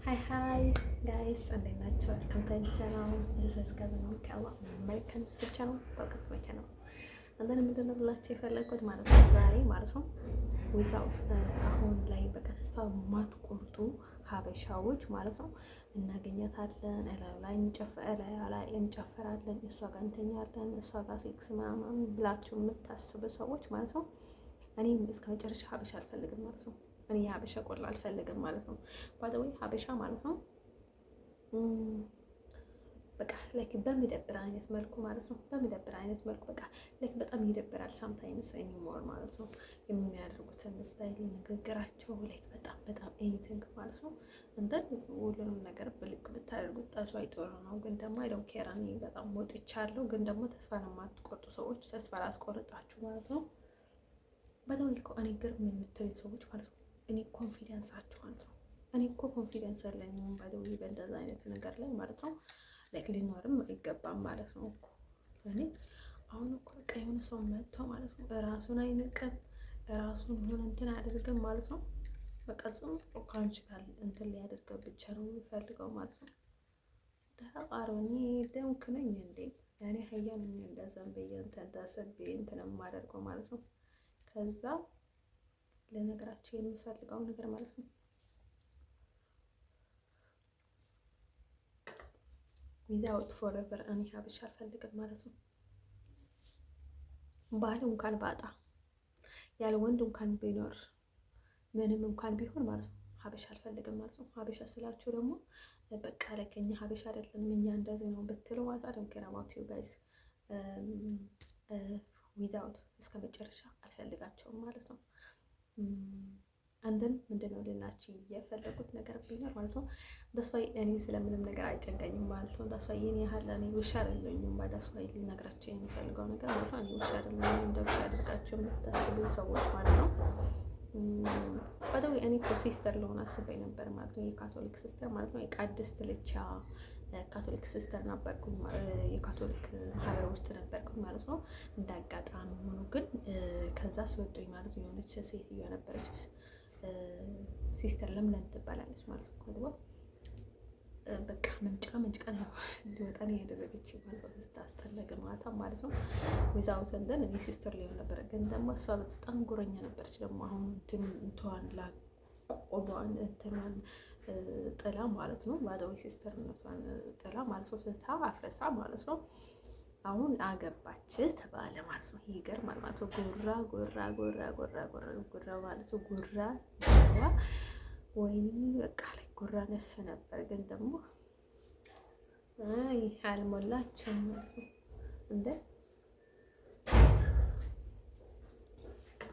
Hi guys, እንዴት ናችሁ? welcome to my channel. This is Kevin Mikala, American YouTube channel. Welcome to my channel. አንተን ምንድን ነው ብላችሁ የፈለኩት ማለት ነው ዛሬ ማለት ነው ዊዛውት አሁን ላይ በቃ ተስፋ ማትቆርጡ ሀበሻዎች ማለት ነው እናገኛታለን። ላይ እንጨፍራለን፣ እሷ ጋር እንተኛለን፣ እሷ ጋር ሴክስ ምናምን ብላችሁ የምታስቡ ሰዎች ማለት ነው እኔም እስከ መጨረሻ ሀበሻ አልፈልግም ማለት ነው። እኔ ሀበሻ ቆላ አልፈልግም ማለት ነው። ባደወይ ሀበሻ ማለት ነው በቃ ላይክ በሚደብር አይነት መልኩ ማለት ነው። በሚደብር አይነት መልኩ በቃ ላይክ በጣም ይደብራል ሳምታይምስ ኤኒሞር ማለት ነው። የሚያደርጉትን ስታይል ንግግራቸው ላይክ በጣም ኤኒቲንግ ማለት ነው። እንትን ሁሉንም ነገር ብልክ ብታደርጉት ጣሱ አይጦር ነው። ግን ደግሞ አይደው ኬራኒ በጣም ወጥቻለሁ። ግን ደግሞ ተስፋ ለማትቆርጡ ሰዎች ተስፋ ላስቆርጣችሁ ማለት ነው። በደውል እኮ እኔ ግርም የምትሉ ሰዎች ማለት ነው እኔ ኮንፊደንሳችሁ ማለት ነው። እኔ እኮ ኮንፊደንስ የለኝም በደውል በእንደዛ አይነት ነገር ላይ ማለት ነው። ላይክ ሊኖርም አይገባም ማለት ነው እኮ እኔ አሁን እኮ በቃ የሆነ ሰው መጥቶ ማለት ነው ራሱን አይንቅም ራሱን ሆነ እንትን አያደርግም ማለት ነው። በቃ ጽም ከአንቺ ጋር እንትን ሊያደርገው ብቻ ነው የሚፈልገው ማለት ነው። ተቃሮኒ ደምክ ነኝ እንዴ እኔ ሀያ ነኝ እንደዛም ብዬ እንትን ተሰብ እንትን የማደርገው ማለት ነው። ከዛ ለነገራቸው የምፈልገው ነገር ማለት ነው ዊዛውት ፎሬቨር እኔ ሀበሻ አልፈልግም ማለት ነው። ባል እንኳን ባጣ ያለ ወንድ እንኳን ቢኖር ምንም እንኳን ቢሆን ማለት ነው ሀበሻ አልፈልግም ማለት ነው። ሀበሻ ስላችሁ ደግሞ በቃ ለከኛ ሀበሻ አይደለም እኛ እንደዚህ ነው ብትሉ ማለት አይደለም ከራማቱ ጋይስ ዊዛውት እስከ መጨረሻ አልፈልጋቸውም ማለት ነው። አንድን ምንድነው ልናችሁ የፈለጉት ነገር ቢኖር ማለት ነው ዳስዋይ እኔ ስለምንም ነገር አይጨንቀኝም ማለት ነው። ዳስዋይ የኔ ያህል እኔ ውሻ አይደለሁም ዳስዋይ ልነግራችሁ የሚፈልገው ነገር ማለት ነው እኔ ውሻ አይደለሁም እንደ ውሻ አድርጋችሁ የምታስቡ ሰዎች ማለት ነው። እኔ እኮ ሲስተር ለሆነ አስቤ ነበር ማለት ነው። የካቶሊክ ሲስተር ማለት ነው። የቃድስት ልቻ ካቶሊክ ሲስተር ነበርኩኝ፣ የካቶሊክ ማህበር ውስጥ ነበርኩኝ ማለት ነው። እንዳጋጣሚ ሆኖ ግን ከዛ አስወጡኝ ማለት ነው። የሆነች ሴትዮ ነበረች ሲስተር ለምለም ትባላለች ማለት ነው። በቃ መንጭቃ ነው እንዲወጣ ነው ያደረገች ማለት ነው። ስታስተለገ ማታ ማለት ነው። ዊዛውት እንደን እኔ ሲስተር ሊሆን ነበር፣ ግን ደግሞ እሷ በጣም ጉረኛ ነበረች። ደግሞ አሁን እንትዋን ላቆዷን እንትኗን ጥላ ማለት ነው። ባዳዊ ሲስተርነቷን ጥላ ማለት ነው። ፍታ አፍረሳ ማለት ነው። አሁን አገባች ተባለ ማለት ነው። ይገርማል ማለት ነው። ጉራ ማለት ነው። ጉራ ወይኔ በቃ ላይ ጉራ ነፍ ነበር፣ ግን ደግሞ አይ አልሞላችም ማለት ነው። እንደ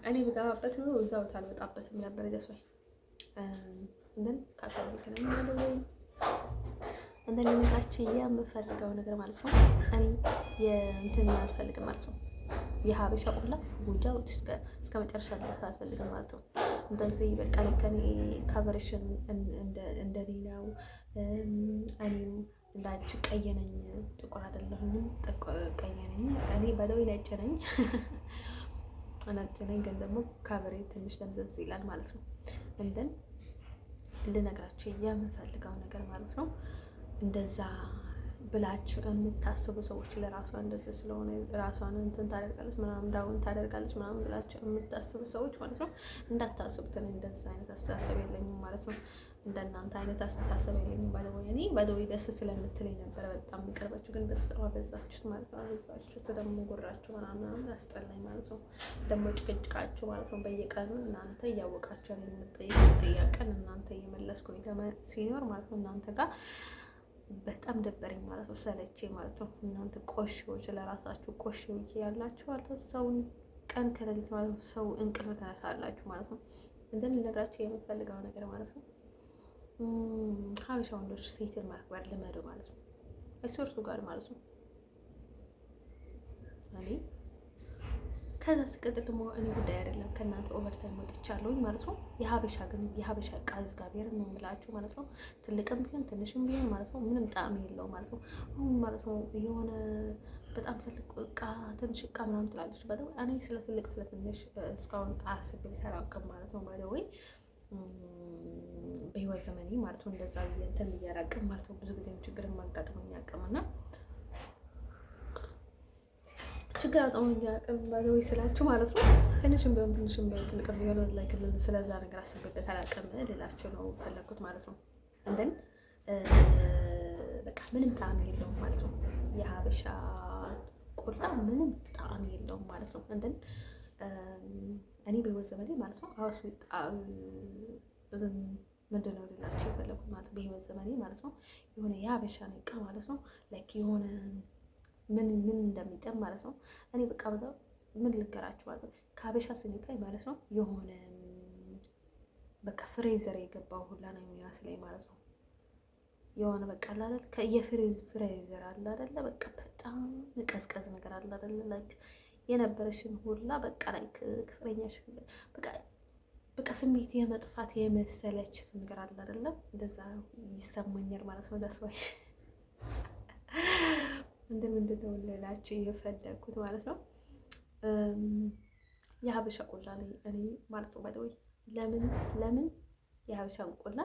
እኔ ብገባበት ነው እዛው ታልወጣበትም ነበር ደሷይ እንደን ካቶሊክ ነኝ ማለት ነው። እንደን ለምሳችን የምፈልገው ነገር ማለት ነው እኔ የእንትን አልፈልግም ማለት ነው። የሀበሻ ቁላ ጉጃው እስከ መጨረሻ ድረስ አልፈልግም ማለት ነው። እንደዚህ በቃ ለከኔ ካቨሬሽን እንደሌላው እኔም እንዳንቺ ቀይ ነኝ ጥቁር አይደለሁም። ቀይ ነኝ እኔ በደዌ ነጭ ነኝ ግን ደግሞ ካቨሬ ትንሽ ደምዘዝ ይላል ማለት ነው። እንደን ልነግራችሁ የምፈልገው ነገር ማለት ነው እንደዛ ብላችሁ የምታስቡ ሰዎች ለራሷ እንደዚህ ስለሆነ ራሷን እንትን ታደርጋለች ምናምን ዳውን ታደርጋለች ምናምን ብላችሁ የምታስቡ ሰዎች ማለት ነው እንዳታስቡት። እንደዛ አይነት አስተሳሰብ የለኝም ማለት ነው። እንደናንተ አይነት አስተሳሰብ የለኝም። ባለወይ ደስ ስለምትለኝ ነበር በጣም የሚቀርባችሁ፣ ግን በጣም አበዛችሁት ማለት ነው። አበዛችሁት ደግሞ ጉራችሁ ምናምን አስጠላኝ ማለት ነው። ደግሞ ጭቅጭቃችሁ ማለት ነው በየቀኑ እናንተ እያወቃችሁ የምትጠይቁት ጥያቄን እናንተ እየመለስኩኝ ሲኖር ማለት ነው እናንተ ጋር በጣም ደበረኝ ማለት ነው። ሰለቼ ማለት ነው። እናንተ ቆሽዎች ለራሳችሁ ቆሽዎች ያላችሁ ማለት ነው። ሰውን ቀን ከሌሊት ማለት ነው ሰው እንቅልፍ ተነሳላችሁ ማለት ነው። እንደምነግራችሁ የምፈልገው ነገር ማለት ነው ሀበሻ ወንዶች ሴትን ማክበር ልመዱ ማለት ነው። እሱ ጋር ማለት ነው እኔ ከዛ ስቀጥል ደግሞ እኔ ጉዳይ አይደለም ከእናንተ ኦቨርታይም ወጥቻለሁኝ ማለት ነው። የሀበሻ ዕቃ እግዚአብሔር ነው የምላችሁ ማለት ነው። ትልቅም ቢሆን ትንሽም ቢሆን ማለት ነው ምንም ጣዕም የለው ማለት ነው። አሁን ማለት ነው የሆነ በጣም ትልቅ ዕቃ ትንሽ ዕቃ ምናምን ትላለች። እኔ ስለ ትልቅ ስለ ትንሽ እስካሁን አስቤ አላውቅም ማለት ነው። ባይዘወይ በህይወት ዘመኔ ማለት ነው እንደዛ እንትን እያራቅም ማለት ነው ብዙ ጊዜም ችግር የማጋጥመኝ አቅምና ችግር አጣውኝ አቅም ባለው ስላችሁ ማለት ነው ትንሽም ቢሆን ትልቅም ቢሆን ላይክ ስለዛ ነገር አስቤበት አላውቅም ልላችሁ ነው ፈለኩት ማለት ነው። እንደን በቃ ምንም ጣዕም የለውም ማለት ነው። የሀበሻ ቆላ ምንም ጣዕም የለውም ማለት ነው። እንደን እኔ በህይወት ዘመኔ ማለት ነው ምንድን ነው ልላችሁ የፈለኩት ማለት ነው በህይወት ዘመኔ ማለት ነው የሆነ የሀበሻ እቃ ማለት ነው ላይክ የሆነ ምን እንደሚጠም ማለት ነው። እኔ በቃ በጣም ምን ልንገራችሁ ማለት ነው ከሀበሻ ስንቃይ ማለት ነው የሆነ በቃ ፍሬዘር የገባው ሁላ ነው የሚመስለኝ ማለት ነው። የሆነ በቃ አይደል ፍሬዘር አለ አይደለ በቃ በጣም ቀዝቀዝ ነገር አለ አይደለ ላይክ የነበረሽን ሁላ በቃ ላይክ ፍቅረኛሽ በቃ ስሜት የመጥፋት የመሰለች ነገር አለ አይደለ እንደዛ ይሰማኛል ማለት ነው። ዳስዋይ ምንድን ነው ልላችሁ የፈለኩት ማለት ነው የሀበሻ ቆላ ላይ እኔ ማለት ነው ባይዘው ለምን የሀበሻ ቆላ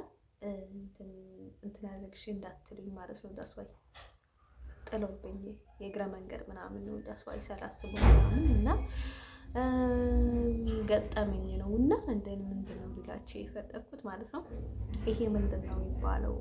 እንትን ያደርግሽ እንዳትሉኝ ማለት ነው። ዳስዋይ ጥለውብኝ የእግረ መንገድ ምናምን ነው ዳስዋይ ሳላስቡ ምናምን እና ገጠመኝ ነው እና ምንድን ነው ልላችሁ የፈለኩት ማለት ነው ይሄ ምንድን ነው የሚባለው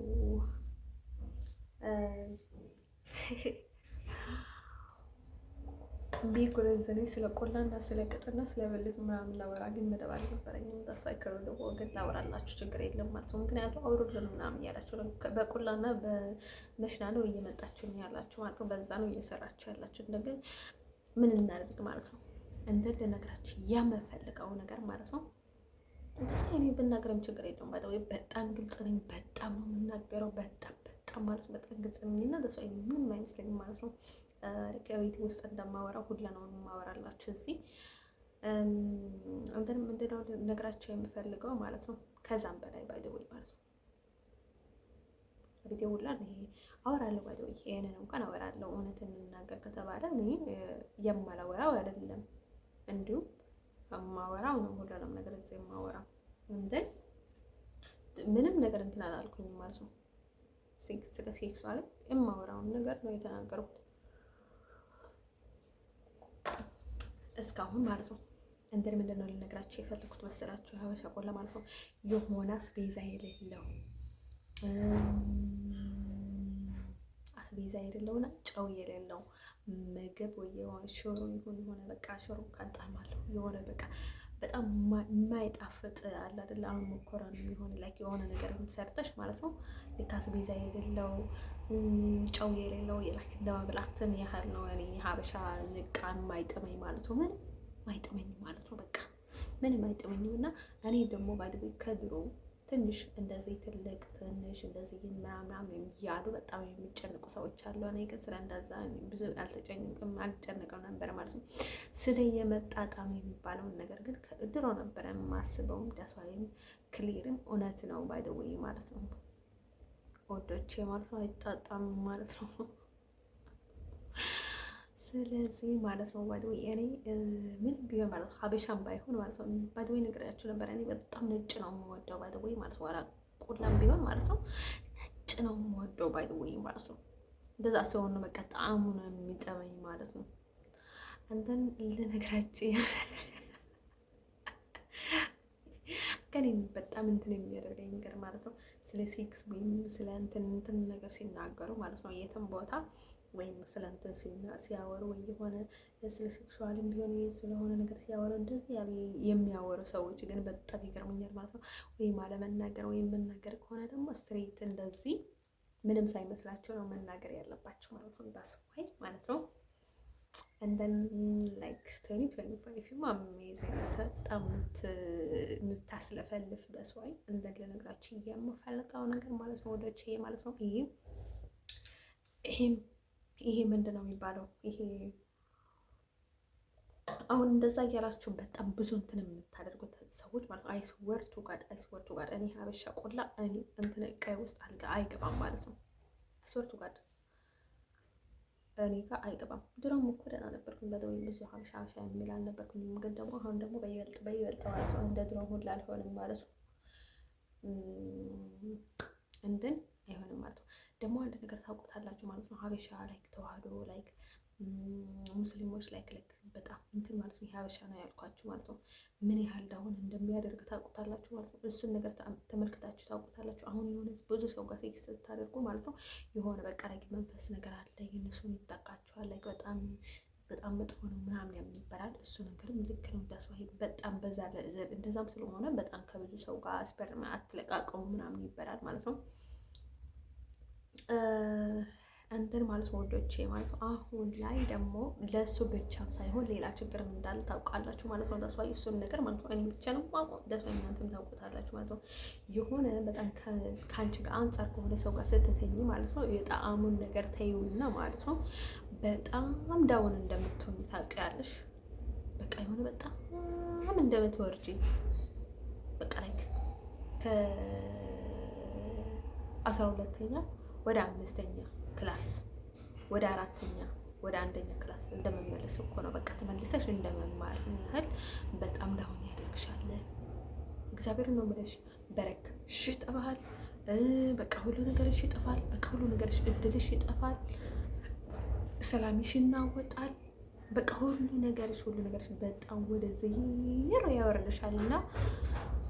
ቢጉረዝኔ ስለ ቆላና ስለ ቅጥና ስለ ብልት ምናምን ላወራ ግን መደብ አልነበረኝም። ዳስ አይከሩል ወገን ላወራላችሁ ችግር የለም ማለት ነው። ምክንያቱም አውሩልን ምናምን እያላችሁ ነው በቆላና በመሽና ነው እየመጣችሁ ነው ያላችሁ ማለት ነው። በዛ ነው እየሰራችሁ ያላችሁ። እንደገና ምን እናደርግ ማለት ነው እንትን ልነግራችሁ የምፈልገው ነገር ማለት ነው። እኔ ብናገርም ችግር የለውም ማለት ነው። በጣም ግልጽ ነኝ። በጣም ነው የምናገረው። በጣም ማለት ነው በጣም ግልጽ ነኝ እና ደስ ምንም አይመስለኝም ማለት ነው። ከቤት ውስጥ እንደማወራው ሁላ ነው የማወራላችሁ እዚህ እንትን ምንድነው ነግራችሁ የምፈልገው ማለት ነው። ከዛም በላይ ባይደውይ ማለት ነው ቪዲዮ ሁላ ይሄ አወራለሁ ባይደውይ ይሄንን እንኳን አወራለሁ። እውነት እንናገር ከተባለ እኔ የማላወራው አይደለም እንዲሁ የማወራው ነው ሁሉንም ነገር እዚህ የማወራው እንትን ምንም ነገር እንትን አላልኩኝም ማለት ነው። ስለ ሴክስ ማለት የማወራውን ነገር ነው የተናገርኩት እስካሁን ማለት ነው። እንትን ምንድን ነው ልነግራችሁ የፈለኩት መሰላችሁ የሀበሻ ቆላ ማለት ነው የሆነ አስቤዛ የሌለውና ጨው የሌለው ምግብ ወይ የሆነ ሽሮ ይሁን የሆነ በቃ ሽሮ ካንጣማለሁ የሆነ በቃ በጣም የማይጣፍጥ አለ አይደል? አሁን መኮረኒ የሚሆን ላይክ የሆነ ነገር ሰርተሽ ማለት ነው ልክ አስቤዛ የሌለው ጨው የሌለው የላክ እንደማብላትን ያህል ነው። እኔ ሀበሻ ንቃ የማይጥመኝ ማለት ነው። ምንም አይጥመኝ ማለት ነው። በቃ ምንም አይጥመኝም እና እኔ ደግሞ ባይደው ከድሮ ትንሽ እንደዚህ ትልቅ ትንሽ እንደዚህ ምናምን እያሉ በጣም የሚጨንቁ ሰዎች አሉ። እኔ ግን ስለ እንደዛ ብዙ አልጨነቅም ነበር ማለት ነው። ስለ የመጣጣም የሚባለውን ነገር ግን ከድሮ ነበረ የማስበውም ደስዋይም ክሊርም እውነት ነው ባይደው ማለት ነው። ወዶቼ ማለት ነው አይጣጣም ማለት ነው። ስለዚህ ማለት ነው ባይደው እኔ ምን ቢሆን ማለት ነው ሀበሻም ባይሆን ማለት ነው ባይደው ነግሬያችሁ ነበር። እኔ በጣም ነጭ ነው የምወደው ባይደው ማለት ነው። ቆላም ቢሆን ማለት ነው ነጭ ነው የምወደው ባይደው ማለት ነው። እንደዛ ሲሆን ነው በቃ ጣዕሙ ነው የሚጠመኝ ማለት ነው። አንተን ልነግራችሁ ከኔ በጣም እንትን የሚያደርገኝ ነገር ማለት ነው ስለ ሴክስ ወይም ስለ እንትን ነገር ሲናገሩ ማለት ነው የትም ቦታ ወይም ስለ እንትን ሲያወሩ ወይ የሆነ ስለ ሴክሱዋልም ቢሆን ስለሆነ ነገር ሲያወሩ እንደዚህ ያለ የሚያወሩ ሰዎች ግን በጣም ይገርሙኛል ማለት ነው። ወይም አለመናገር ወይም መናገር ከሆነ ደግሞ ስትሬት እንደዚህ ምንም ሳይመስላቸው ነው መናገር ያለባቸው ማለት ነው። ዳስዋይ ማለት ነው። and then like 2025 amazing በጣም የምታስለፈልፍ ዳስዋይ እንደዚህ ለነገራችሁ የምፈልገው ነገር ማለት ነው ወደች ማለት ነው። ይሄ ምንድነው የሚባለው? ይሄ አሁን እንደዛ እያላችሁ በጣም ብዙ እንትን የምታደርጉት ሰዎች ማለት ነው አይስወር ቱ ጋድ እኔ ሀበሻ ቆላ እኔ እንትን እቃይ ውስጥ አይገባም ማለት ነው። አይስወር ቱ ጋድ እኔ ጋር አይገባም። ድሮም እኮ ደህና ነበርኩኝ በደውይ ብዙ ሀበሻ የሚል አልነበርኩኝም። ግን ደግሞ አሁን ደግሞ በይበልጥ ማለት ነው እንደ ድሮ ሁሉ አልሆንም ማለት ነው። እንትን አይሆንም ማለት ነው። ደግሞ አንድ ነገር ታውቁታላችሁ ማለት ነው። ሀበሻ ላይክ ተዋህዶ ላይክ ሙስሊሞች ላይክ በጣም እንትን ማለት ነው። ሀበሻ ነው ያልኳችሁ ማለት ነው። ምን ያህል ዳውን እንደሚያደርግ ታውቁታላችሁ ማለት ነው። እሱን ነገር ተመልክታችሁ ታውቁታላችሁ። አሁን የሆነ ብዙ ሰው ጋር ሴክስ ስታደርጉ ማለት ነው የሆነ በቃ ላይ መንፈስ ነገር አለ፣ የእነሱን ይጠቃችኋል፣ ላይ በጣም መጥፎ ነው ምናምን ይባላል። እሱ ነገርም ልክ ነው። ተስፋ በጣም በዛ እንደዛም ስለሆነ በጣም ከብዙ ሰው ጋር ስፐርም አትለቃቀሙ ምናምን ይባላል ማለት ነው። እንትን ማለት ነው ወዶቼ ማለት ነው። አሁን ላይ ደግሞ ለእሱ ብቻም ሳይሆን ሌላ ችግርም እንዳለ ታውቃላችሁ ማለት ነው። ተስፋ እሱን ነገር ማለት ነው እኔ ብቻ ነው ማውቀው፣ ተስፋ እናንተም ታውቁታላችሁ ማለት ነው። የሆነ በጣም ከአንቺ ጋር አንጻር ከሆነ ሰው ጋር ስትተኝ ማለት ነው የጣዕሙን ነገር ተይውና ማለት ነው በጣም ዳውን እንደምትሆኝ ታውቂያለሽ። በቃ የሆነ በጣም እንደምትወርጂ በቃ ላይ ከ12ኛ ወደ 5ኛ ክላስ ወደ 4ኛ ወደ 1ኛ ክላስ እንደመመለስ እኮ ነው። በቃ ተመልሰሽ እንደመማር ያህል በጣም ዳውን ያደርግሻል። እግዚአብሔርን ነው የምልሽ። በረከትሽ ይጠፋል። በቃ ሁሉ ነገርሽ ይጠፋል። በቃ ሁሉ ነገርሽ እድልሽ ይጠፋል። ሰላምሽ ይናወጣል። በቃ ሁሉ ነገርሽ በጣም ወደ ዜሮ ያወርድሻል እና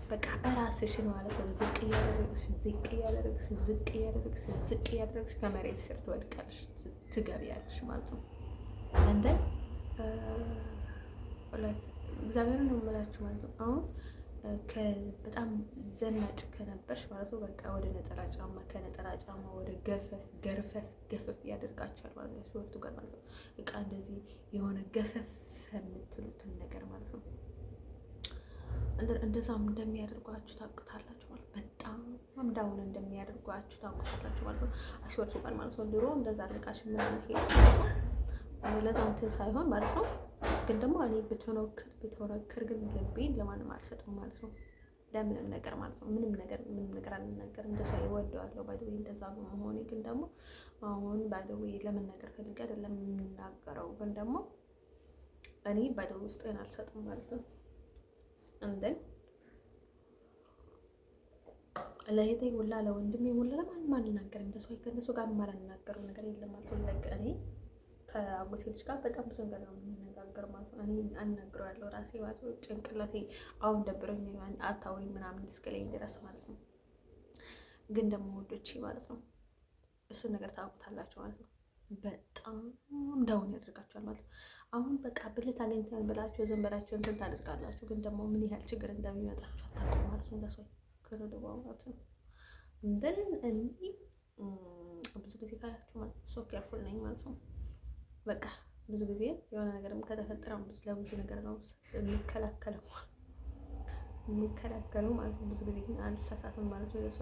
በቃ እራስሽን ማለት ነው ዝቅ እያደረግሽ ከመሬት ስር ትወድቃለሽ፣ ትገቢያለሽ ማለት ነው። እንደ እግዚአብሔርን ነው የምላችሁ ማለት ነው። አሁን በጣም ዘናጭ ከነበርሽ ማለት ነው በቃ ወደ ነጠላ ጫማ፣ ከነጠላ ጫማ ወደ ገፈፍ ያደርጋችኋል ማለት ነው። ሲወርቱ ጋር ማለት ነው በቃ እንደዚህ የሆነ ገፈፍ የምትሉትን ነገር ማለት ነው እንደዛም እንደሚያደርጓችሁ ታውቁታላችሁ ማለት በጣም ዳውን እንደሚያደርጓችሁ ታውቁታላችሁ ማለት ነው። አስወርቱ ጋር ማለት ነው። ድሮ እንደዛ አድርጋሽ ምናምን ለዛ እንትን ሳይሆን ማለት ነው። ግን ደግሞ እኔ ብትሆነክር ግን ልቤን ለማንም አልሰጥም ማለት ነው። ለምንም ነገር ማለት ነው። ምንም ነገር አልናገርም። እንደሷ ይወደዋለሁ ባይዘው እንደዛ በመሆኔ ግን ደግሞ አሁን ባይዘው ለምን ነገር ፈልጌ አይደለም የምናገረው። ግን ደግሞ እኔ ባይዘው ውስጤን አልሰጥም ማለት ነው። እንደን ለእህቴ ሁላ ለወንድሜ ሁላ ለማንም አልናገርም። እንደሷ ከእነሱ ጋር የማልናገረው ነገር የለም ማለት ነው። እኔ ከአጎቴ ልጅ ጋር በጣም ብዙ ነገር ነው የምንነጋገር ማለት ነው። እኔ አናግረዋለሁ ራሴ ማለት ነው። ጭንቅላቴ አሁን ደብረኝ አታውሪ ምናምን እስከለኝ ድረስ ማለት ነው። ግን ደግሞ ወዶቼ ማለት ነው እሱን ነገር ታውቁታላችሁ ማለት ነው። በጣም ዳውን ያደርጋችኋል ማለት ነው። አሁን በቃ ብልት አገኝተን ብላችሁ ዝም ብላችሁ እንትን ታደርጋላችሁ። ግን ደግሞ ምን ያህል ችግር እንደሚመጣችሁ አታውቁም ማለት ነው። እንደሰው ከረደው ማለት ነው። እንደን እኔ ብዙ ጊዜ ካላችሁ ማለት ነው ሶ ኬርፉል ነኝ ማለት ነው። በቃ ብዙ ጊዜ የሆነ ነገርም ከተፈጠረ ለብዙ ነገር ነው የሚከላከለው ማለት ነው። ብዙ ጊዜ ግን አልሳሳትም ማለት ነው። ደስ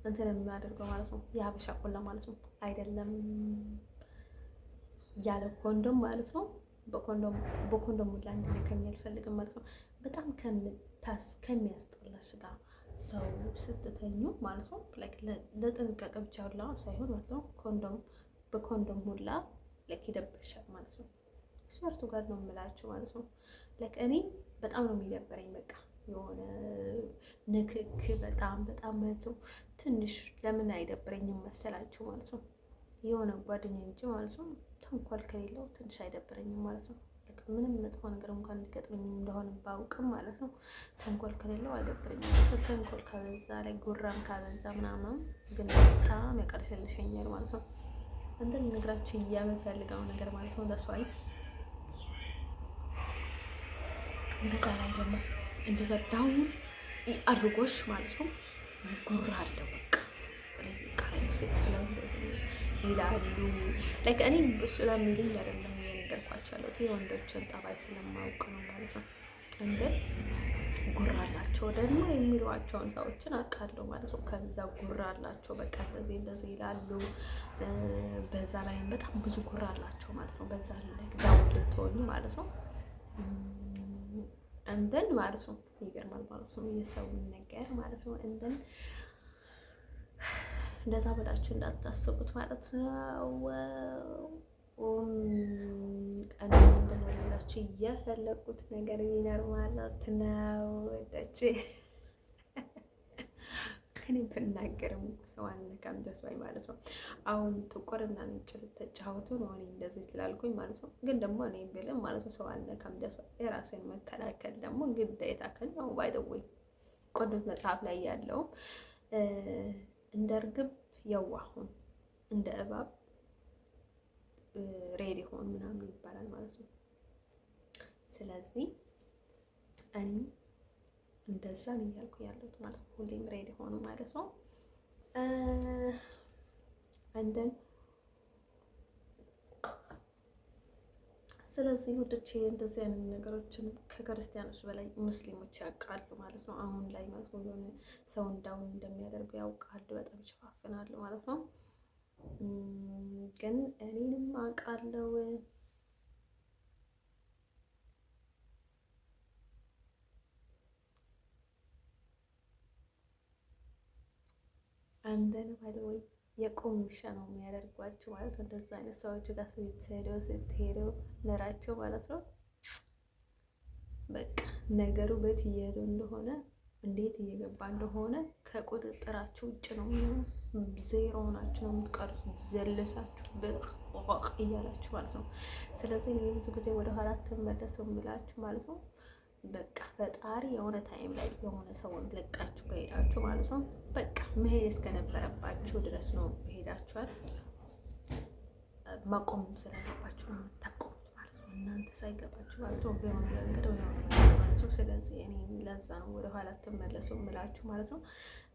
እንትን የሚያደርገው ማለት ነው የሀበሻ ቆላ ማለት ነው። አይደለም ያለ ኮንዶም ማለት ነው። በኮንዶም ሁላ እንዲነካኝ አልፈልግም ማለት ነው። በጣም ከሚያስጠላሽ ጋር ሰው ስትተኙ ማለት ነው ላይክ ለጥንቃቄ ብቻ ሁላ ሳይሆን ማለት ነው በኮንዶም ሁላ ላይክ ይደብርሻል ማለት ነው። ስወርቱ ጋር ነው የምላችሁ ማለት ነው። ላይክ እኔ በጣም ነው የሚደብረኝ በቃ የሆነ ንክክ በጣም ማለት ነው። ትንሽ ለምን አይደብረኝም መሰላችሁ ማለት ነው። የሆነ ጓደኛ እንጂ ማለት ነው ተንኮል ከሌለው ትንሽ አይደብረኝም ማለት ነው። ምንም መጥፎ ነገር እንኳን ሊገጥመኝ እንደሆነ ባውቅም ማለት ነው ተንኮል ከሌለው አይደብረኝም። ተንኮል ካበዛ ላይ ጉራም ካበዛ ምናምን ግን በጣም ያቀርሽልሸኛል ማለት ነው። እንትን ነግራችሁ የምፈልገው ነገር ማለት ነው ደስዋይ እንደዛ ላይ ደግሞ እንደዛ ዳውን አድርጎሽ ማለት ነው ጉራ አለው በቃ ይላሉ ላይክ እኔ ስለሚሉኝ አይደለም የነገርኳቸው ያለሁት የወንዶችን ጠባይ ስለማውቅ ነው ማለት ነው። እንደ ጉራ አላቸው ደግሞ የሚሏቸውን ሰዎችን አውቃለሁ ማለት ነው። ከዛ ጉራ አላቸው በቃ እንደዚህ ይላሉ። በዛ ላይ በጣም ብዙ ጉራ አላቸው ማለት ነው። በዛ ላይ ዳውን ልትሆኝ ማለት ነው እንደን ማለት ነው። ይገርማል ማለት ነው የሰው ነገር ማለት ነው። እንደን እንደዛ በላችሁ እንዳታስቡት ማለት ነው። ቀን ምንድን ነው ሌላችሁ እያፈለቁት ነገር ቢኖር ማለት ነው ወዳች እኔ ብናገርም ሰው አንነካም ደስባይ ማለት ነው። አሁን ጥቁርና ነጭ ልትጫወቱ ነው እኔ እንደዚህ ስላልኩኝ ማለት ነው። ግን ደግሞ እኔ ብልም ማለት ነው ሰው አንነካም ደስባይ የራሴን መከላከል ደግሞ ግዴታ ከኛው ባይደወይ ቅዱስ መጽሐፍ ላይ ያለውም እንደ እርግብ የዋሁን እንደ እባብ ሬዲ ሆን ምናምን ይባላል ማለት ነው። ስለዚህ እኔ እንደዛ ነው እያልኩ ያለሁት ማለት ነው። ሁሌም ሬዲ ሆኑ ማለት ነው። አንደን ስለዚህ ውዶቼ እንደዚህ አይነት ነገሮችን ከክርስቲያኖች በላይ ሙስሊሞች ያውቃሉ ማለት ነው። አሁን ላይ ማለት ነው የሆነ ሰው እንዳውን እንደሚያደርጉ ያውቃሉ፣ በጣም ይሸፋፍናሉ ማለት ነው። ግን እኔንም አውቃለሁ አንደን ባይወይ የቆም ውሻ ነው የሚያደርጓቸው ማለት ነው። እንደዛ አይነት ሰዎች ጋር ስትሄዱ ነራቸው ማለት ነው። በቃ ነገሩ በት እየሄዱ እንደሆነ እንዴት እየገባ እንደሆነ ከቁጥጥራቸው ውጭ ነው የሚሆነው። ዜሮ ናቸው ነው የምትቀሩት፣ ዘለሳችሁ በቆቅ እያላችሁ ማለት ነው። ስለዚህ እኔ ብዙ ጊዜ ወደ ኋላ ተመለሰው የምላችሁ ማለት ነው። በቃ ፈጣሪ የሆነ ታይም ላይ የሆነ ሰውን ለቃችሁ ከሄዳችሁ ማለት ነው በቃ መሄድ እስከነበረባችሁ ድረስ ነው ሄዳችኋል። ማቆም ስላለባችሁ ነው የምታቆሙት ማለት ነው። እናንተ ሳይገባችሁ ማለት ነው በሆነ መንገድ ወይ ማለት ነው። ስለዚህ እኔ ለዛ ነው ወደ ኋላ ተመለሱ የምላችሁ ማለት ነው።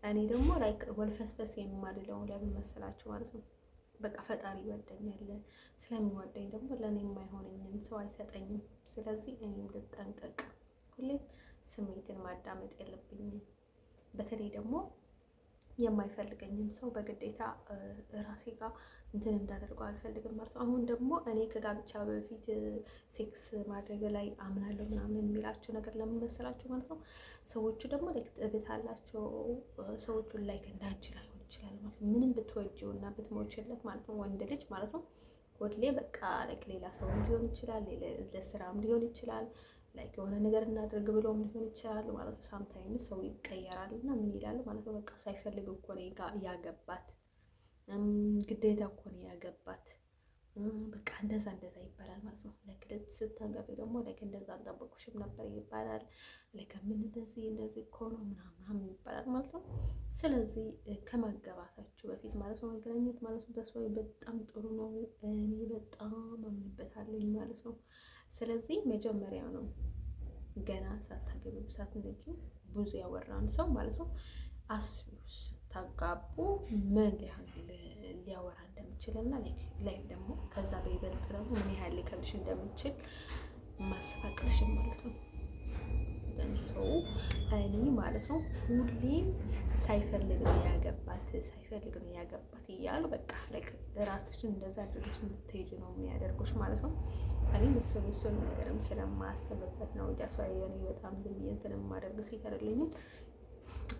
እኔ ደግሞ ላይክ ወልፈስፈስ የማልለው ለምን መሰላችሁ ማለት ነው። በቃ ፈጣሪ ይወደኛል፣ ስለሚወደኝ ደግሞ ለእኔ የማይሆነኝን ሰው አይሰጠኝም። ስለዚህ እኔም ልጠንቀቅ፣ ሁሌም ስሜትን ማዳመጥ የለብኝም። በተለይ ደግሞ የማይፈልገኝን ሰው በግዴታ ራሴ ጋር እንትን እንዳደርገው አልፈልግም ማለት ነው። አሁን ደግሞ እኔ ከጋብቻ በፊት ሴክስ ማድረግ ላይ አምናለሁ ምናምን የሚላቸው ነገር ለምን መሰላችሁ ማለት ነው። ሰዎቹ ደግሞ ላይክ ጥብት አላቸው። ሰዎቹን ላይክ እንዳንቺ ላይሆን ይችላል ማለት ነው። ምንም ብትወጂው እና ብትሞችለት ማለት ነው ወንድ ልጅ ማለት ነው ወድሌ በቃ ላይክ ሌላ ሰውም ሊሆን ይችላል፣ ለስራም ሊሆን ይችላል፣ ላይክ የሆነ ነገር እናደርግ ብለውም ሊሆን ይችላል ማለት ነው። ሳምታይም ሰው ይቀየራል እና ምን ይላል ማለት ነው። በቃ ሳይፈልግ እኮ ነው ያገባት፣ ግዴታ እኮ ነው ያገባት፣ በቃ እንደዛ ይባላል ማለት ነው። ላይክ ስታገቢ ደግሞ ላይክ እንደዛ አልጠበቁሽም ነበር ይባላል። ላይክ ምን እንደዚህ እኮ ነው ምናምን ይባላል ማለት ነው። ስለዚህ ከማገባታችሁ በፊት ማለት ነው መገናኘት ማለት ነው ተስፋዬ በጣም ጥሩ ነው። እኔ በጣም አምንበታለሁ ማለት ነው። ስለዚህ መጀመሪያ ነው ገና ሳታገቡ ሳትነቂው ብዙ ያወራን ሰው ማለት ነው አስቢው፣ ስታጋቡ ምን ያህል ሊያወራ እንደሚችልና ላይ ደግሞ ከዛ በይበልጥ ደግሞ ምን ያህል ሊከብድሽ እንደሚችል ማስፋቅሽን ማለት ነው። ሰው እኔ ማለት ነው ሁሌም ሳይፈልግ ነው ያገባት እያሉ በቃ ራስሽን እንደዛ አድርገሽ የምትሄጂ ነው የሚያደርጉሽ ማለት ነው። እኔ እሱን ነገርም ስለማስብበት ነው ጃስዋይ እኔ በጣም ዝም ብዬ እንትን የማደርግ ሴት አይደለኝም።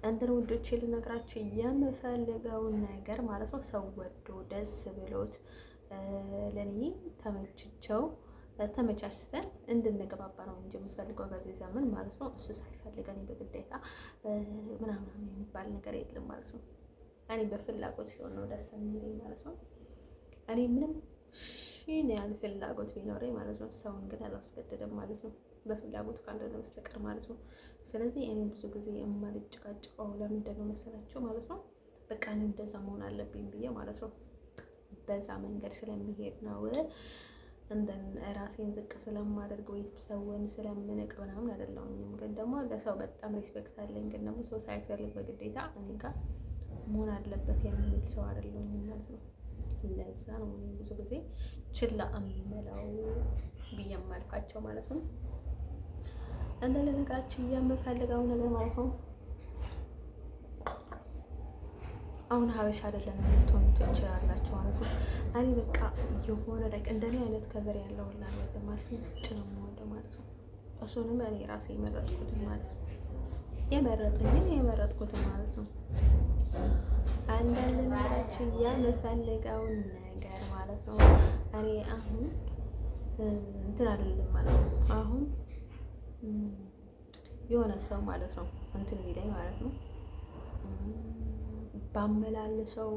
እንትን ውዶቼ ልነግራችሁ የምፈልገውን ነገር ማለት ነው ሰው ወዶ ደስ ብሎት ለኔ ተመችቸው ተመቻችተን እንድንገባባ ነው እንጂ የምፈልገው በዚህ ዘመን ማለት ነው። እሱ ሳይፈልገን በግዴታ ምናምን የሚባል ነገር የለም ማለት ነው። እኔ በፍላጎት ሲሆን ነው ደስ የሚለኝ ማለት ነው። እኔ ምንም ሺን ያህል ፍላጎት ቢኖረኝ ማለት ነው ሰውን ግን አላስገድድም ማለት ነው፣ በፍላጎት ካልሆነ በስተቀር ማለት ነው። ስለዚህ እኔ ብዙ ጊዜ የማልጨቃጨቀው ለምንድን ነው መሰላችሁ ማለት ነው። በቃ እኔ እንደዛ መሆን አለብኝ ብዬ ማለት ነው በዛ መንገድ ስለሚሄድ ነው። እንደን ራሴን ዝቅ ስለማደርግ ወይ ሰውን ስለምንቅ ምናምን አይደለሁም። ግን ደግሞ ለሰው በጣም ሪስፔክት አለኝ። ግን ደግሞ ሰው ሳይፈልግ በግዴታ እኔ ጋር መሆን አለበት የሚል ሰው አይደለሁም ማለት ነው። ለዛ ነው ብዙ ጊዜ ችላ እምለው ብዬ የማልፋቸው ማለት ነው። እንደ ለነገራችን የምፈልገው ነገር ማለት ነው አሁን ሀበሻ አይደለም ልትሆኑ ትችላላችሁ ማለት ነው። እኔ በቃ የሆነ እንደኔ አይነት ከበር ያለው ላለ ማለት ነው ጭ ነው የምወደው ማለት ነው። እሱንም እኔ ራሴ የመረጥኩትን ማለት ነው የመረጥኩትን ማለት ነው። አንዳንድ ነገራችን የምፈልገውን ነገር ማለት ነው እኔ አሁን እንትን አይደለም ማለት ነው። አሁን የሆነ ሰው ማለት ነው እንትን ቢለኝ ማለት ነው ባመላልሰው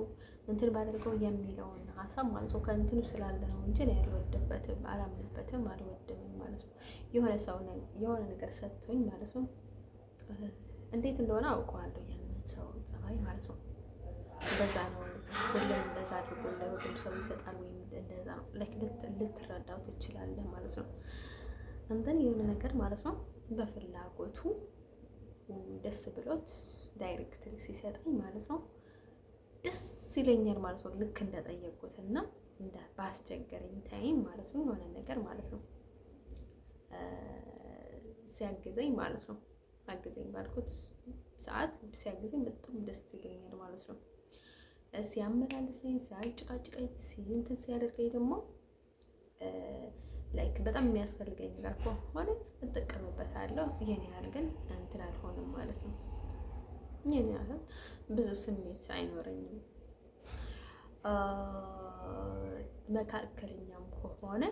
እንትን ባደርገው የሚለውን ሀሳብ ማለት ነው ከእንትኑ ስላለ ነው እንጂ እኔ አልወድበትም፣ አላምንበትም፣ አልወድም ማለት ነው። የሆነ ሰው የሆነ ነገር ሰጥቶኝ ማለት ነው እንዴት እንደሆነ አውቀዋለሁ ያንን ሰው ጸባይ ማለት ነው። እንደዛ ነው ሁሉም እንደዛ አድርጎ ለሁሉም ሰው ይሰጣል ወይም እንደዛ ነው ልትረዳው ትችላለህ ማለት ነው። እንትን የሆነ ነገር ማለት ነው በፍላጎቱ ደስ ብሎት ዳይሬክትሊ ሲሰጠኝ ማለት ነው ደስ ይለኛል ማለት ነው። ልክ እንደጠየቁት እና እንደ ባስቸገረኝ ታይም ማለት ነው የሆነ ነገር ማለት ነው ሲያግዘኝ ማለት ነው አግዘኝ ባልኩት ሰዓት ሲያግዘኝ በጣም ደስ ይለኛል ማለት ነው። ሲያመላልሰኝ፣ ሲያጭቃጭቀኝ፣ እንትን ሲያደርገኝ ደግሞ ላይክ በጣም የሚያስፈልገኝ ነገር ከሆነ እጠቀምበታለሁ። ይሄን ያህል ግን እንትን አልሆንም ማለት ነው። ይሄን ያህል ብዙ ስሜት አይኖረኝም። መካከለኛም ከሆነ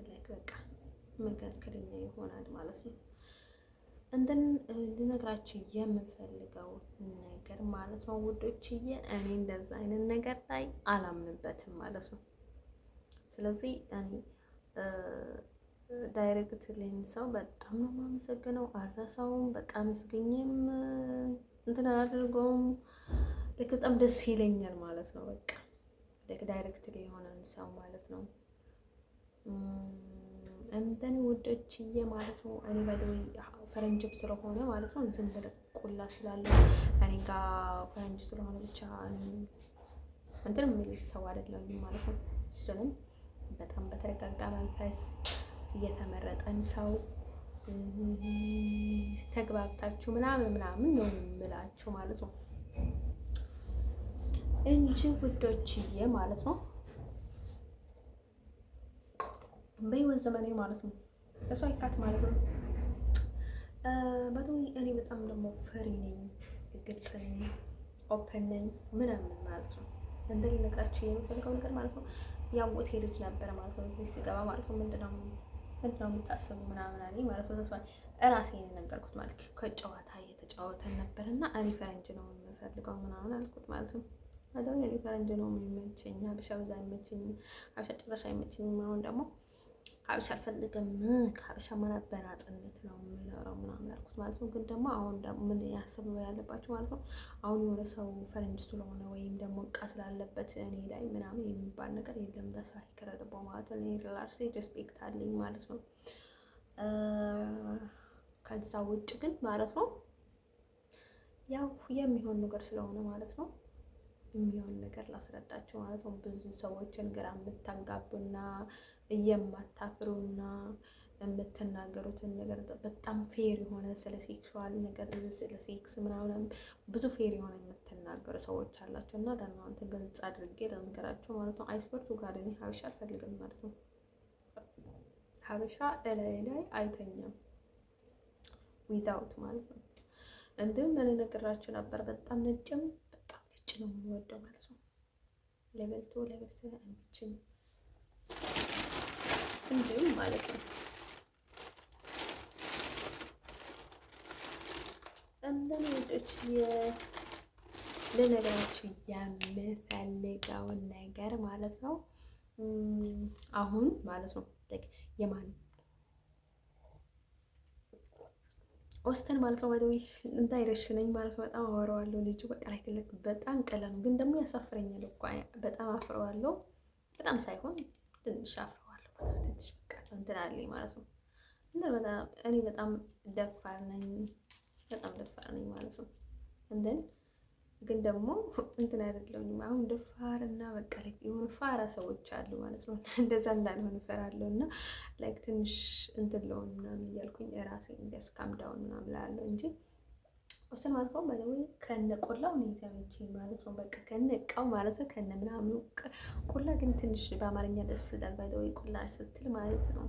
ላይክ በቃ መካከለኛ ይሆናል ማለት ነው። እንትን ልነግራችሁ የምፈልገው ነገር ማለት ነው ውዶችዬ፣ እኔ እንደዛ አይነት ነገር ላይ አላምንበትም ማለት ነው። ስለዚህ እኔ ዳይሬክትሊን ሰው በጣም ነው የማመሰግነው፣ አልረሳውም። በቃ መስገኝም እንትን አላደርገውም። ልክ በጣም ደስ ይለኛል ማለት ነው። በቃ ልክ ዳይሬክትሊ የሆነን ሰው ማለት ነው እንትን ውዶችዬ ማለት ነው። እኔ በደዌ ፈረንጅም ስለሆነ ማለት ነው ዝም ብለህ ቁላ ስላለ እኔ ጋር ፈረንጅ ስለሆነ ብቻ እንትን የሚል ሰው አይደለም ማለት ነው። እሱንም በጣም በተረጋጋ መንፈስ እየተመረጠን ሰው ተግባብታችሁ ምናምን ምናምን ነው የምላችሁ ማለት ነው እንጂ ውዶችዬ ማለት ነው በህይወት ዘመኔ ማለት ነው ለሰው አይታት ማለት ነው በጣም እኔ በጣም ደግሞ ፈሪ ነኝ፣ ግልጽ ነኝ፣ ኦፕን ነኝ ምናምን ማለት ነው። እንደዚህ ልነግራችሁ የምፈልገው ነገር ማለት ነው ያወቴ ልጅ ነበረ ማለት ነው እዚህ ሲገባ ማለት ነው ምንድነው የምታስቡ ምናምን አለኝ ማለት ነው። ተስፋ እራሴን ነገርኩት ማለት ከጨዋታ እየተጫወተን ነበር እና እኔ ፈረንጅ ነው የምፈልገው ምናምን አልኩት ማለት ነው። አዳው እኔ ፈረንጅ ነው የሚመቸኝ፣ ሀበሻ ብዙ አይመቸኝም፣ ሀበሻ ጭራሽ አይመቸኝም። አሁን ደግሞ ሀበሻ አልፈልግም፣ ሀበሻ ማለት በናጽነት ነው የምኖረው ምናምን አልኩት ማለት ነው። ግን ደግሞ አሁን ደግሞ ምን ያስብ ያለባቸው ማለት ነው አሁን የሆነ ሰው ፈረንጅ ስለሆነ ወይም ደግሞ እቃ ስላለበት እኔ ላይ ምናምን የሚባል ነገር የለም። ዳሳ ይከረደበው ማለት ነው። እኔ ሪላክስ ሪስፔክት አለኝ ማለት ነው። ከዛ ውጭ ግን ማለት ነው ያው የሚሆን ነገር ስለሆነ ማለት ነው የሚሆን ነገር ላስረዳቸው ማለት ነው። ብዙ ሰዎችን ግራ የምታጋቡና የማታፍሩና የምትናገሩትን ነገር በጣም ፌር የሆነ ስለ ሴክሹዋል ነገር ስለ ሴክስ ምናምን ብዙ ፌር የሆነ የምትናገሩ ሰዎች አላቸው እና ለእናንተ ግልጽ አድርጌ ለመንገራቸው ማለት ነው። አይስፖርቱ ጋር እኔ ሀበሻ አልፈልግም ማለት ነው። ሀበሻ እላይ ላይ አይተኛም ዊዛውት ማለት ነው። እንዲሁም እኔ ነገራችሁ ነበር በጣም ነጭም በጣም ነጭ ነው የምወደው ማለት ነው። ለበልቶ ለበሰለ አንቺን እንዲሁም ማለት ነው እንደኔ ወዶች ልነግራችሁ የምፈልገውን ነገር ማለት ነው አሁን ማለት ነው የማን ኦስተን ማለት ነው ወይ እንዳይረሽነኝ ማለት ነው። በጣም አወራዋለሁ ልጁ በቃ ላይ ትልቅ በጣም ቀላል ግን ደግሞ ያሳፍረኛል እኮ በጣም አፍረዋለሁ። በጣም ሳይሆን ትንሽ አፍረዋለሁ ማለት ነው። ትንሽ በቃ እንትን አለኝ ማለት ነው። እና በጣም እኔ በጣም ደፋር ነኝ፣ በጣም ደፋር ነኝ ማለት ነው። እንደን ግን ደግሞ እንትን አይደለሁም አሁን ደፋር እና በቃ ላይ የሆነ ፋራ ሰዎች አሉ ማለት ነው። እንደዛ እንዳልሆን እፈራለሁ እና ላይክ ትንሽ እንትን ለሆን ምናምን እያልኩኝ ራሴን እንዲያስካም ዳውን ምናምን እላለሁ እንጂ ወሰን ማለት ነው ባለው ከነ ቆላው ነው የተመቸኝ ማለት ነው። በቃ ከነ እቃው ማለት ነው ከነ ምናምኑ ቆላ ግን ትንሽ በአማርኛ ደስ ይላል ባለው ቆላ ስትል ማለት ነው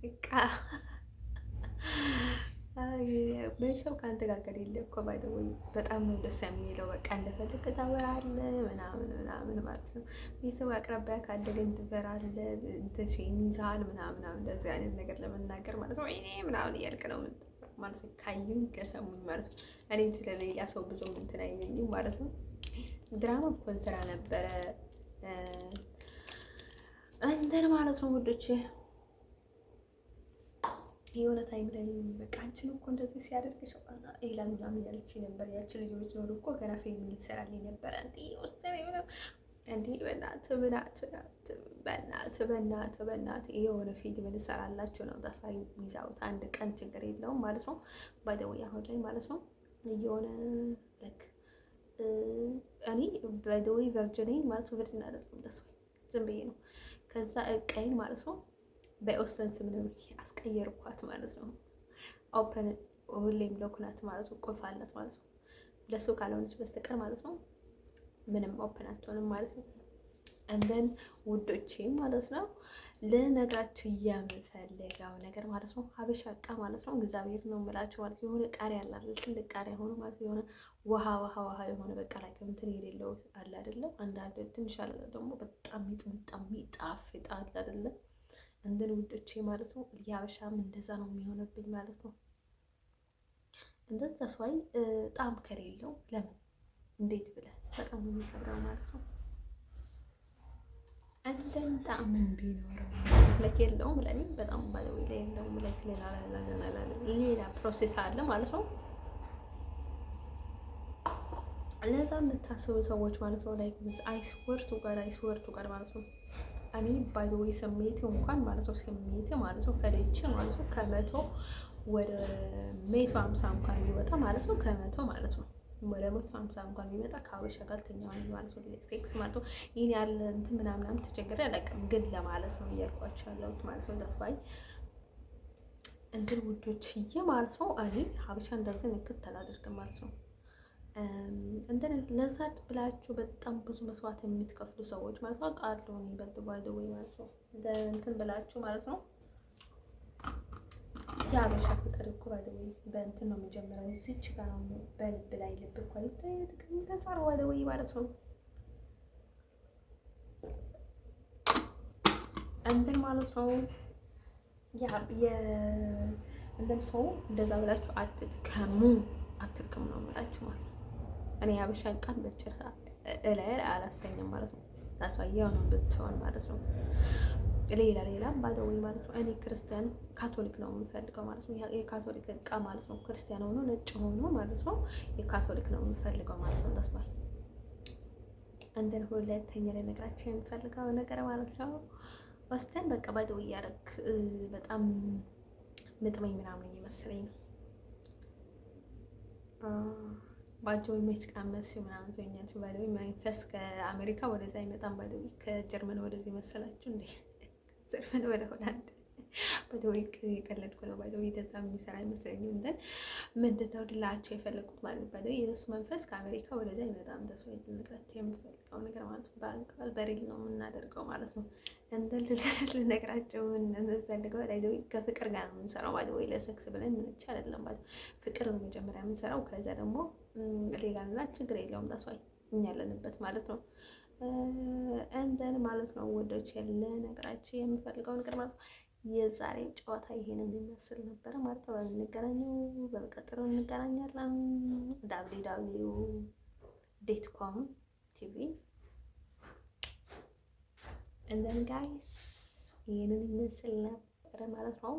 እቃ ቤተሰብ ከአንተ ጋር ከሌለ እኮ ባይደወይ በጣም ነው ደስ የሚለው። በቃ እንደፈልግ ታወራለህ ምናምን ምናምን ማለት ነው። ቤተሰብ አቅራቢያ ካደገኝ ትፈራለህ፣ እንትን ይይዛል ምናምን እንደዚህ አይነት ነገር ለመናገር ማለት ነው። ወይኔ ምናምን እያልክ ነው ማለት ነው። ካዩኝ ከሰሙኝ ማለት ነው። እኔ ስለሌላ ሰው ብዙም እንትን አይለኝም ማለት ነው። ድራማ እኮ ስራ ነበረ እንትን ማለት ነው ውዶቼ። የሆነ ታይም ላይ በቃ አንቺን እኮ እንደዚህ ሲያደርግሽ ይላል ምናምን እያለች ነበር። ያቺ ልጆች ኖሩ እኮ ገና ፊልም ልትሰራልኝ ነበረ እንዲህ በእናትህ የሆነ ፊልም ልሰራላችሁ ነው ተስፋ ይዛውት አንድ ቀን ችግር የለውም ማለት ነው። ባይደውይ አሁን ላይ ማለት ነው የሆነ ለክ እኔ ባይደውይ ቨርጅኔን ማለት ነው ቨርጅን አይደለም ተስፋ ዝም ብዬ ነው። ከዛ እቃይን ማለት ነው በኦስተን ስም ነው አስቀየርኳት ማለት ነው። ኦፕን ሁሌም ሎክ ናት ማለት ነው። ቁልፍ አላት ማለት ነው። ለሱ ካልሆነች በስተቀር ማለት ነው ምንም ኦፕን አትሆንም ማለት ነው። እንደን ውዶቼ ማለት ነው ልነግራችሁ የምፈልገው ነገር ማለት ነው ሀበሻ እቃ ማለት ነው እግዚአብሔር ነው የምላችሁ ማለት የሆነ ቃሪያ አለ ትልቅ ቃሪያ ሆኖ ማለት የሆነ ውሃ የሆነ በቃ ላይ እንትን የሌለው አለ አይደለም። አንዳንድ ትንሽ አለ ደግሞ በጣም ይጣፍጣል አይደለም። እንደን ውዶቼ ማለት ነው የሀበሻም እንደዛ ነው የሚሆነብኝ ማለት ነው። እንደዛ ተስዋይ ጣዕም ከሌለው ለምን እንዴት ብለህ በጣም ነው የሚከብረው ማለት ነው። እንደን ጣዕም ቢኖረው ለክ የለውም ለኔ በጣም ባለው የለውም ለክ ሌላ ፕሮሴስ አለ ማለት ነው። ለዛ የምታስቡ ሰዎች ማለት ነው ላይክ አይስወርቱ ጋር ማለት ነው። እኔ ባይ ዘ ዌይ ስሜቴ እንኳን ማለት ነው ስሜቴ ማለት ነው ፈለች ማለት ነው ከመቶ ወደ 150 እንኳን ቢወጣ ማለት ነው ከመቶ ማለት ነው ወደ 150 እንኳን ቢመጣ ከሀበሻ ጋር ተኛዋል ማለት ነው። ሴክስ ማለት ነው ይሄን ያለ እንትን ምናምን ተቸግሬ አላውቅም፣ ግን ለማለት ነው እያልኳቸው ያለሁት ማለት ነው። ደፋይ እንትን ውዶችዬ ማለት ነው እኔ ሀበሻ እንደዚህ ንክት አላደርግም ማለት ነው። እንትን ለዛ ብላችሁ በጣም ብዙ መስዋዕት የምትከፍሉ ሰዎች ማለት ነው ቃሉ ነው ባይደው ማለት ነው እንትን ብላችሁ ማለት ነው። የሀበሻ ፍቅር እኮ ባይደው በእንትን ነው የሚጀምረው እዚች ጋር ነው በልብ ላይ ልብ እኮ ይታያል። ለዛ ነው ባይደው ማለት ነው እንትን ማለት ነው እንደም ሰው እንደዛ ብላችሁ አትድከሙ ነው የምላችሁ ማለት ነው። እኔ ሀበሻን ቃል በጭራ እላይ አላስተኛም ማለት ነው። ታስፋየው ነው ብትሆን ማለት ነው። ሌላ ባይደውይ ማለት ነው። እኔ ክርስቲያን ካቶሊክ ነው የምፈልገው ማለት ነው። የካቶሊክ እቃ ማለት ነው። ክርስቲያን ሆኖ ነጭ ሆኖ ማለት ነው የካቶሊክ ነው የምፈልገው ማለት ነው። ታስፋ እንደን ሁለተኛ ላይ ነግራችሁ የምፈልገው ነገር ማለት ነው ወስተን በቃ ባይደውይ ያደርግ በጣም ምጥመኝ ምናምን እየመሰለኝ ነው። ባጆይ መች ቀመስ ምናምን ትኛለች ባይደው መንፈስ ከአሜሪካ ወደዛ አይመጣም። ባይደው ከጀርመን ወደዚህ መሰላችሁ እንዴ? ጀርመን ወደ ሆላንድ ባይደው የቀለድኩ ነው። ባይደው ይተዛ የሚሰራ አይመስለኝም። እንደ ምንድነው ልላችሁ የፈለኩት ማለት ባይደው የእሱ መንፈስ ከአሜሪካ ወደዛ አይመጣም። ተስፋ ልነግራችሁ የምፈልገው ነገር ማለት ባንካል በሪል ነው የምናደርገው ማለት ነው። እንደ ልነግራችሁ የምፈልገው ባይደው ከፍቅር ጋር ነው የምንሰራው። ባይደው ለሰክስ ብለን ምን ይቻል አይደለም። ባይደው ፍቅር ነው መጀመሪያ የምንሰራው። ከዛ ደግሞ ሌላ እና ችግር የለውም። ታስዋይ እኛ ያለንበት ማለት ነው። እንደን ማለት ነው ወዶች ያለ ነገራችን የምፈልገው ነገር ማለት ነው። የዛሬ ጨዋታ ይሄንን የሚመስል ነበረ ማለት ነው። በሚቀጥለው እንገናኛለን። www.com TV እንደን ጋይስ ይሄንን የሚመስል ነበረ ማለት ነው።